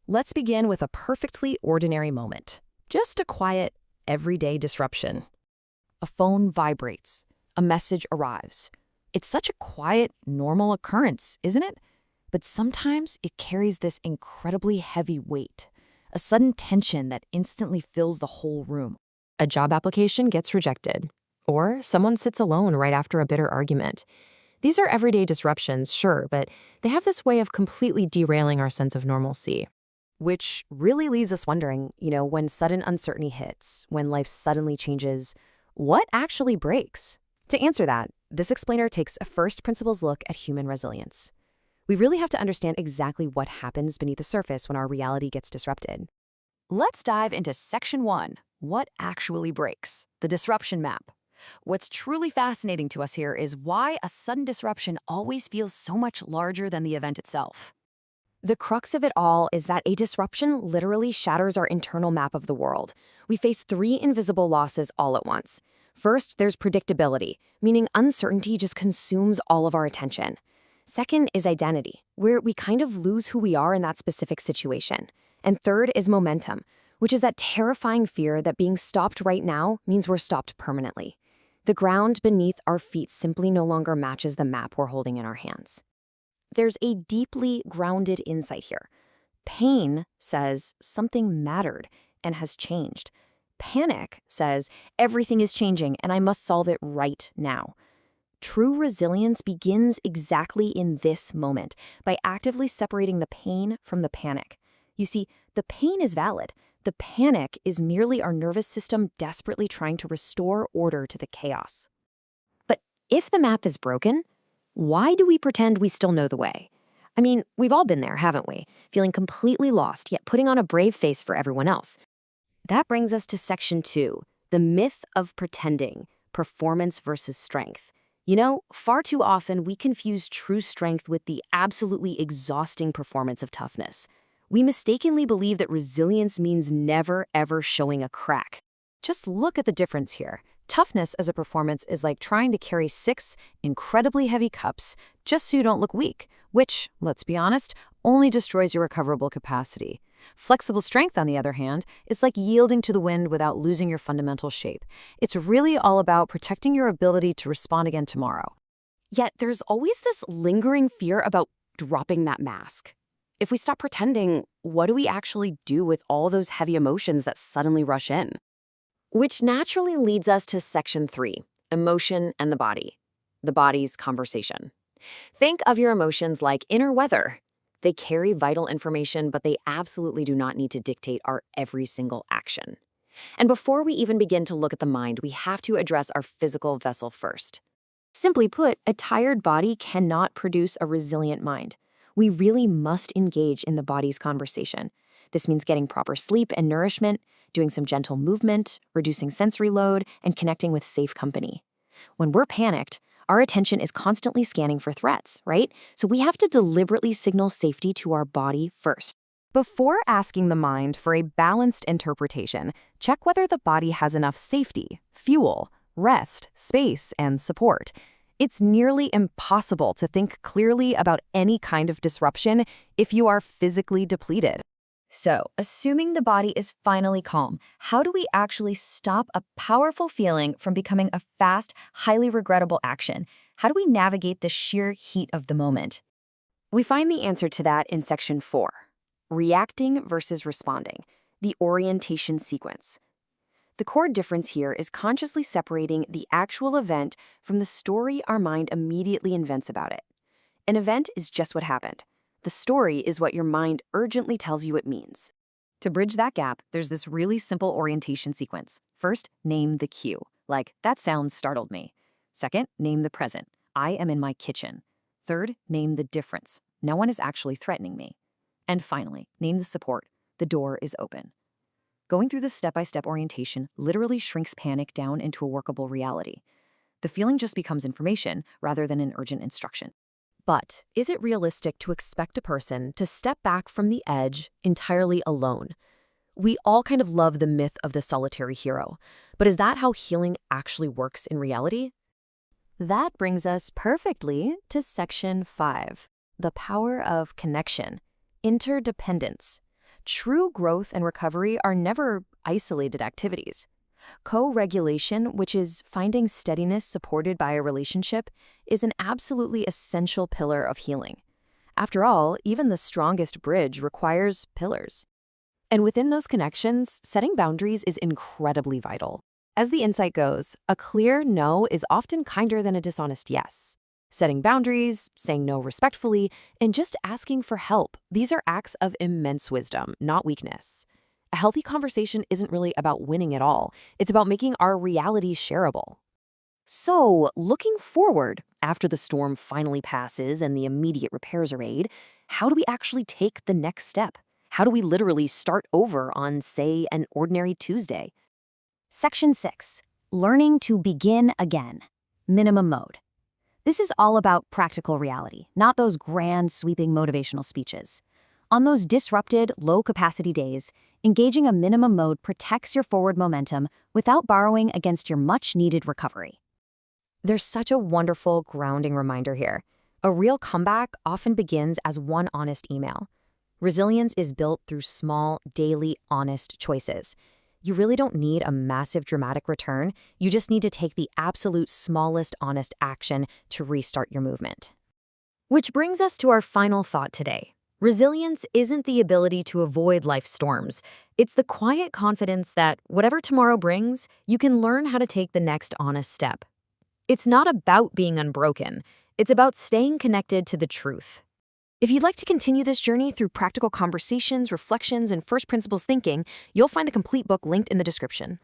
Let's begin with a perfectly ordinary moment. Just a quiet, everyday disruption. A phone vibrates. A message arrives. It's such a quiet, normal occurrence, isn't it? But sometimes it carries this incredibly heavy weight, a sudden tension that instantly fills the whole room. A job application gets rejected, or someone sits alone right after a bitter argument. These are everyday disruptions, sure, but they have this way of completely derailing our sense of normalcy. Which really leaves us wondering, when sudden uncertainty hits, when life suddenly changes, what actually breaks? To answer that, this explainer takes a first principles look at human resilience. We really have to understand exactly what happens beneath the surface when our reality gets disrupted. Let's dive into Section 1, What Actually Breaks, the Disruption Map. What's truly fascinating to us here is why a sudden disruption always feels so much larger than the event itself. The crux of it all is that a disruption literally shatters our internal map of the world. We face three invisible losses all at once. First, there's predictability, meaning uncertainty just consumes all of our attention. Second is identity, where we kind of lose who we are in that specific situation. And third is momentum, which is that terrifying fear that being stopped right now means we're stopped permanently. The ground beneath our feet simply no longer matches the map we're holding in our hands. There's a deeply grounded insight here. Pain says something mattered and has changed. Panic says everything is changing and I must solve it right now. True resilience begins exactly in this moment, by actively separating the pain from the panic. You see, the pain is valid. The panic is merely our nervous system desperately trying to restore order to the chaos. But if the map is broken, why do we pretend we still know the way? I mean, we've all been there, haven't we? Feeling completely lost, yet putting on a brave face for everyone else. That brings us to Section 2, the myth of pretending, performance versus strength. Far too often we confuse true strength with the absolutely exhausting performance of toughness. We mistakenly believe that resilience means never, ever showing a crack. Just look at the difference here. Toughness as a performance is like trying to carry 6 incredibly heavy cups just so you don't look weak, which, let's be honest, only destroys your recoverable capacity. Flexible strength, on the other hand, is like yielding to the wind without losing your fundamental shape. It's really all about protecting your ability to respond again tomorrow. Yet there's always this lingering fear about dropping that mask. If we stop pretending, what do we actually do with all those heavy emotions that suddenly rush in? Which naturally leads us to Section 3, Emotion and the Body. The body's conversation. Think of your emotions like inner weather. They carry vital information, but they absolutely do not need to dictate our every single action. And before we even begin to look at the mind, we have to address our physical vessel first. Simply put, a tired body cannot produce a resilient mind. We really must engage in the body's conversation. This means getting proper sleep and nourishment, doing some gentle movement, reducing sensory load, and connecting with safe company. When we're panicked, our attention is constantly scanning for threats, right? So we have to deliberately signal safety to our body first. Before asking the mind for a balanced interpretation, check whether the body has enough safety, fuel, rest, space, and support. It's nearly impossible to think clearly about any kind of disruption if you are physically depleted. So, assuming the body is finally calm, how do we actually stop a powerful feeling from becoming a fast, highly regrettable action? How do we navigate the sheer heat of the moment? We find the answer to that in Section 4, Reacting versus Responding, the orientation sequence. The core difference here is consciously separating the actual event from the story our mind immediately invents about it. An event is just what happened. The story is what your mind urgently tells you it means. To bridge that gap, there's this really simple orientation sequence. First, name the cue, like, that sound startled me. Second, name the present. I am in my kitchen. Third, name the difference. No one is actually threatening me. And finally, name the support. The door is open. Going through this step-by-step orientation literally shrinks panic down into a workable reality. The feeling just becomes information rather than an urgent instruction. But is it realistic to expect a person to step back from the edge entirely alone? We all kind of love the myth of the solitary hero, but is that how healing actually works in reality? That brings us perfectly to Section 5, the power of connection, interdependence. True growth and recovery are never isolated activities. Co-regulation, which is finding steadiness supported by a relationship, is an absolutely essential pillar of healing. After all, even the strongest bridge requires pillars. And within those connections, setting boundaries is incredibly vital. As the insight goes, a clear no is often kinder than a dishonest yes. Setting boundaries, saying no respectfully, and just asking for help, these are acts of immense wisdom, not weakness. A healthy conversation isn't really about winning at all. It's about making our reality shareable. So, looking forward, after the storm finally passes and the immediate repairs are made, how do we actually take the next step? How do we literally start over on, say, an ordinary Tuesday? Section 6. Learning to begin again. Minimum mode. This is all about practical reality, not those grand, sweeping motivational speeches. On those disrupted, low-capacity days, engaging a minimum mode protects your forward momentum without borrowing against your much-needed recovery. There's such a wonderful, grounding reminder here. A real comeback often begins as one honest email. Resilience is built through small, daily, honest choices. You really don't need a massive, dramatic return. You just need to take the absolute smallest, honest action to restart your movement. Which brings us to our final thought today. Resilience isn't the ability to avoid life's storms. It's the quiet confidence that whatever tomorrow brings, you can learn how to take the next honest step. It's not about being unbroken. It's about staying connected to the truth. If you'd like to continue this journey through practical conversations, reflections, and first principles thinking, you'll find the complete book linked in the description.